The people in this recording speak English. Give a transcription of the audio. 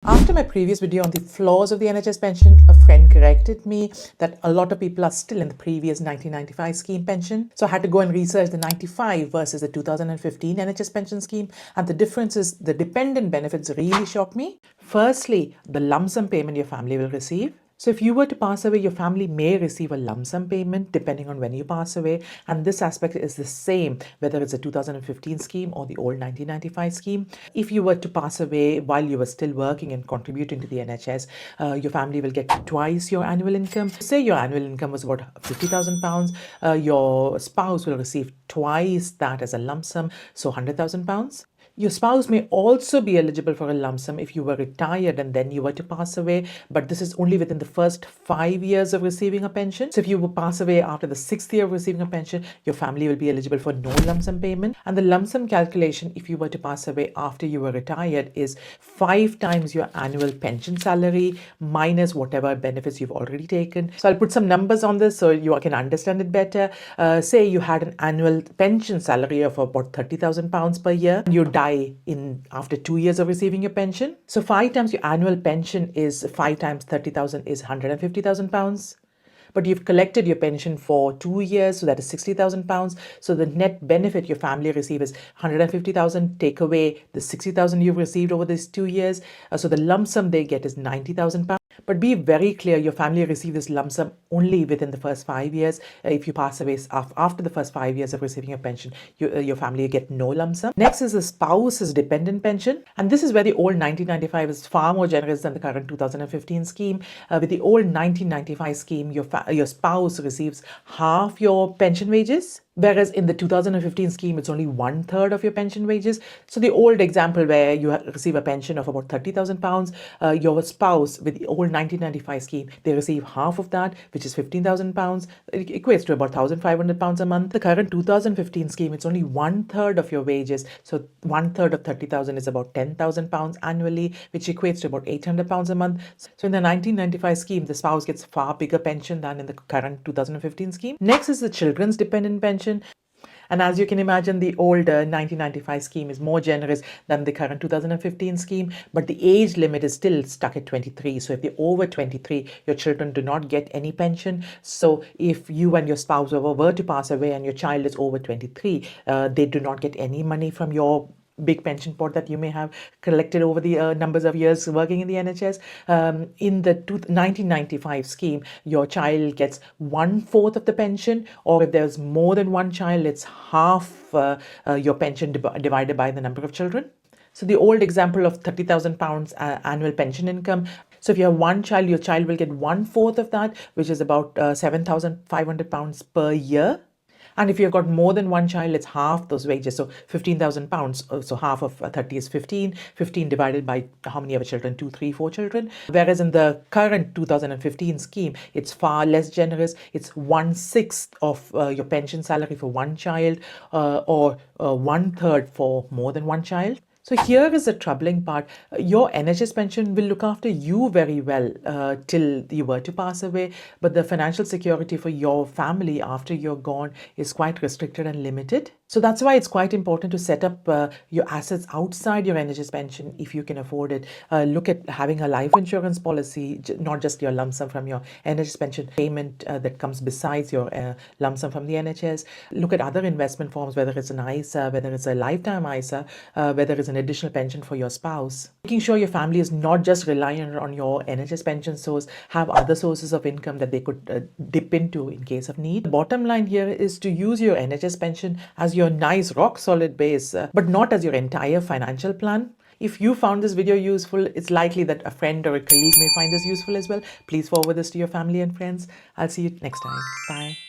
After my previous video on the flaws of the NHS pension, a friend corrected me that a lot of people are still in the previous 1995 scheme pension. So I had to go and research the 95 versus the 2015 NHS pension scheme. And the differences, the dependent benefits really shocked me. Firstly, the lump sum payment your family will receive. So if you were to pass away, your family may receive a lump sum payment depending on when you pass away. And this aspect is the same, whether it's a 2015 scheme or the old 1995 scheme. If you were to pass away while you were still working and contributing to the NHS, your family will get twice your annual income. Say your annual income was about £50,000, your spouse will receive twice that as a lump sum, so £100,000. Your spouse may also be eligible for a lump sum if you were retired and then you were to pass away, but this is only within the first 5 years of receiving a pension. So if you will pass away after the 6th year of receiving a pension, your family will be eligible for no lump sum payment. And the lump sum calculation, if you were to pass away after you were retired, is 5 times your annual pension salary minus whatever benefits you've already taken. So I'll put some numbers on this so you can understand it better. Say you had an annual pension salary of about £30,000 per year, and you die in after 2 years of receiving your pension. So 5 times your annual pension is 5 times 30,000 is £150,000. But you've collected your pension for 2 years, so that is £60,000. So the net benefit your family receive is £150,000. Take away the £60,000 you've received over these 2 years. So the lump sum they get is £90,000. But be very clear, your family receive this lump sum only within the first 5 years. If you pass away after the first 5 years of receiving your pension, your family get no lump sum. Next is the spouse's dependent pension. And this is where the old 1995 is far more generous than the current 2015 scheme. With the old 1995 scheme, your spouse receives half your pension wages. Whereas in the 2015 scheme, it's only 1/3 of your pension wages. So the old example where you receive a pension of about £30,000, your spouse with the old 1995 scheme, they receive half of that, which is £15,000. It equates to about £1,500 a month. The current 2015 scheme, it's only 1/3 of your wages. So 1/3 of 30,000 is about £10,000 annually, which equates to about £800 a month. So in the 1995 scheme, the spouse gets far bigger pension than in the current 2015 scheme. Next is the children's dependent pension. And as you can imagine, the older 1995 scheme is more generous than the current 2015 scheme, but the age limit is still stuck at 23. So if you're over 23, your children do not get any pension. So if you and your spouse were to pass away and your child is over 23, they do not get any money from your big pension pot that you may have collected over the numbers of years working in the NHS. In the 1995 scheme, your child gets 1/4 of the pension, or if there's more than one child, it's half your pension divided by the number of children. So the old example of £30,000 annual pension income. So if you have one child, your child will get 1/4 of that, which is about £7,500 per year. And if you've got more than one child, it's half those wages. So £15,000. So half of 30 is 15. 15 divided by how many other children? 2, 3, 4 children. Whereas in the current 2015 scheme, it's far less generous. It's 1/6 of your pension salary for one child, or 1/3 for more than one child. So here is the troubling part. Your NHS pension will look after you very well till you were to pass away, but the financial security for your family after you're gone is quite restricted and limited. So that's why it's quite important to set up your assets outside your NHS pension if you can afford it. Look at having a life insurance policy, not just your lump sum from your NHS pension payment that comes besides your lump sum from the NHS. Look at other investment forms, whether it's an ISA, whether it's a lifetime ISA, whether it's an additional pension for your spouse. Making sure your family is not just reliant on your NHS pension source, have other sources of income that they could dip into in case of need. The bottom line here is to use your NHS pension as your nice rock solid base, but not as your entire financial plan. If you found this video useful, it's likely that a friend or a colleague may find this useful as well. Please forward this to your family and friends. I'll see you next time. Bye.